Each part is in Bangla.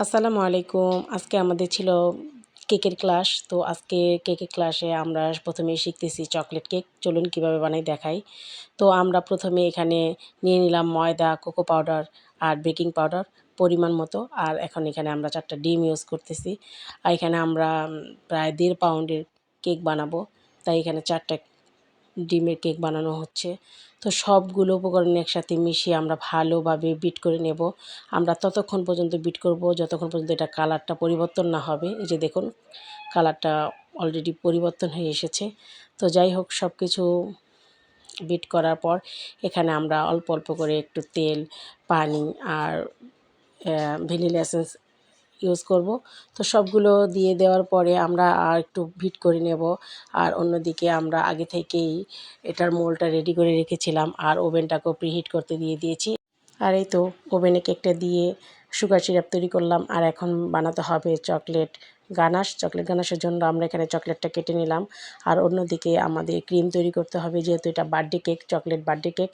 আসসালামু আলাইকুম। আজকে আমাদের ছিল কেকের ক্লাস। তো আজকে কেকের ক্লাসে আমরা প্রথমেই শিখতেছি চকলেট কেক। চলুন কীভাবে বানাই দেখাই। তো আমরা প্রথমে এখানে নিয়ে নিলাম ময়দা, কোকো পাউডার আর বেকিং পাউডার পরিমাণ মতো। আর এখন এখানে আমরা 4 টা ডিম ইউজ করতেছি। আর এখানে আমরা প্রায় 1.5 পাউন্ডের কেক বানাবো। তাই এখানে 4 টা ডিমের কেক বানানো হচ্ছে। তো সবগুলো উপকরণ একসাথে মিশিয়ে আমরা ভালোভাবে বিট করে নেব। আমরা ততক্ষণ পর্যন্ত বিট করব যতক্ষণ পর্যন্ত এটা কালারটা পরিবর্তন না হবে। এই যে দেখুন কালারটা অলরেডি পরিবর্তন হয়ে এসেছে। তো যাই হোক সব কিছু বিট করার পর এখানে আমরা অল্প অল্প করে একটু তেল, পানি আর ভ্যানিলা এসেন্স ইউজ করব। তো সবগুলো দিয়ে দেওয়ার পরে আমরা আর একটু বিট করে নেব। আর অন্যদিকে আমরা আগে থেকেই এটার মোল্ডটা রেডি করে রেখেছিলাম আর ওভেনটাকেও প্রিহিট করতে দিয়ে দিয়েছি। আর এই তো ওভেনে কেকটা দিয়ে সুগার সিরাপ তৈরি করলাম। আর এখন বানাতে হবে চকলেট গানাশ। চকলেট গানাশের জন্য আমরা এখানে চকলেটটা কেটে নিলাম। আর অন্যদিকে আমাদের ক্রিম তৈরি করতে হবে, যেহেতু এটা birthday cake, chocolate birthday cake,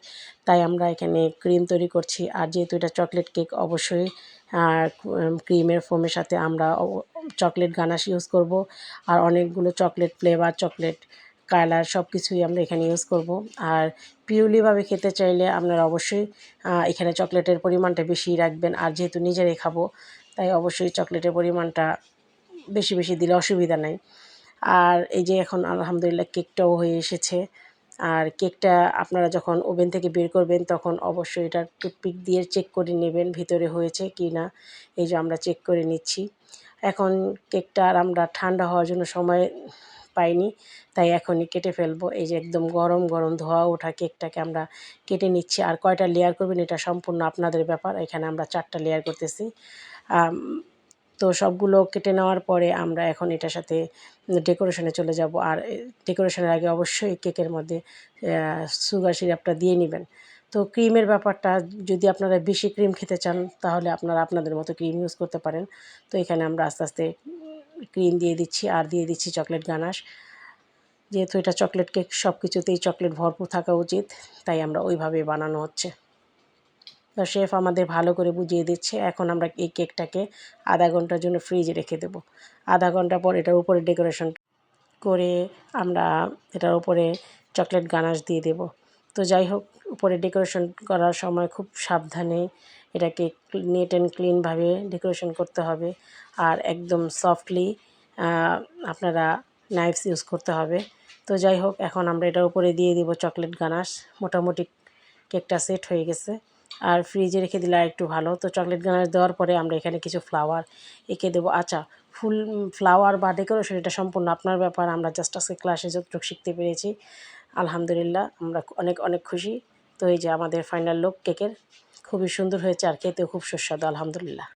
তাই আমরা এখানে ক্রিম তৈরি করছি। আর যেহেতু এটা চকলেট কেক অবশ্যই ক্রিমের ফোমের সাথে আমরা চকলেট গানাশ ইউজ করব। আর অনেকগুলো চকলেট ফ্লেভার, চকলেট কালার সব কিছুই আমরা এখানে ইউজ করব। আর পিওরলিভাবে খেতে চাইলে আপনারা অবশ্যই এখানে চকলেটের পরিমাণটা বেশি রাখবেন। আর যেহেতু নিজেরাই খাবো তাই অবশ্যই চকলেটের পরিমাণটা বেশি বেশি দিলে অসুবিধা নাই। আর এই যে এখন আলহামদুলিল্লাহ কেকটাও হয়ে এসেছে। আর কেকটা আপনারা যখন ওভেন থেকে বের করবেন তখন অবশ্যই এটা টুথপিক দিয়ে চেক করে নেবেন ভিতরে হয়েছে কি না। এই যে আমরা চেক করে নিচ্ছি। এখন কেকটা আর আমরা ঠান্ডা হওয়ার জন্য সময় পাইনি, তাই এখনই কেটে ফেলবো। এই যে একদম গরম গরম ধোয়া ওঠা কেকটাকে আমরা কেটে নিচ্ছি। আর কয়টা লেয়ার করবেন এটা সম্পূর্ণ আপনাদের ব্যাপার। এখানে আমরা 4 টা লেয়ার করতেছি। তো সবগুলো কেটে নেওয়ার পরে আমরা এখন এটার সাথে ডেকোরেশনে চলে যাব। আর ডেকোরেশনের আগে অবশ্যই কেকের মধ্যে সুগার সিরাপটা দিয়ে নেবেন। তো ক্রিমের ব্যাপারটা, যদি আপনারা বেশি ক্রিম খেতে চান তাহলে আপনারা আপনাদের মতো ক্রিম ইউজ করতে পারেন। তো এখানে আমরা আস্তে আস্তে ক্রিম দিয়ে দিচ্ছি আর দিয়ে দিচ্ছি চকলেট গানাশ। যেহেতু এটা চকলেট কেক সব কিছুতেই চকলেট ভরপুর থাকা উচিত, তাই আমরা ওইভাবেই বানানো হচ্ছে। তো শেফ আমাদের ভালো করে বুঝিয়ে দিচ্ছে। এখন আমরা এই কেকটাকে আধা ঘন্টার জন্য ফ্রিজে রেখে দেবো। আধা ঘন্টা পর এটার উপরে ডেকোরেশন করে আমরা এটার উপরে চকলেট গানাশ দিয়ে দেব। তো যাই হোক উপরে ডেকোরেশন করার সময় খুব সাবধানে এটাকে নিট অ্যান্ড ক্লিনভাবে ডেকোরেশন করতে হবে। আর একদম সফটলি আপনারা নাইফস ইউজ করতে হবে। তো যাই হোক এখন আমরা এটার উপরে দিয়ে দিব চকলেট গানাশ। মোটামুটি কেকটা সেট হয়ে গেছে। আর ফ্রিজে রেখে দিলে আরেকটু ভালো। তো চকলেট গানাশ দেওয়ার পরে আমরা এখানে কিছু ফ্লাওয়ার এঁকে দেবো। আচ্ছা, ফুল ফ্লাওয়ার বা ডেকোরেশন এটা সম্পূর্ণ আপনার ব্যাপার। আমরা জাস্ট আজকে ক্লাসে যতটুকু শিখতে পেরেছি আলহামদুলিল্লাহ আমরা অনেক অনেক খুশি। তো এই যে আমাদের ফাইনাল লুক কেকের খুবই সুন্দর হয়েছে আর খেতেও খুব সুস্বাদু আলহামদুলিল্লাহ।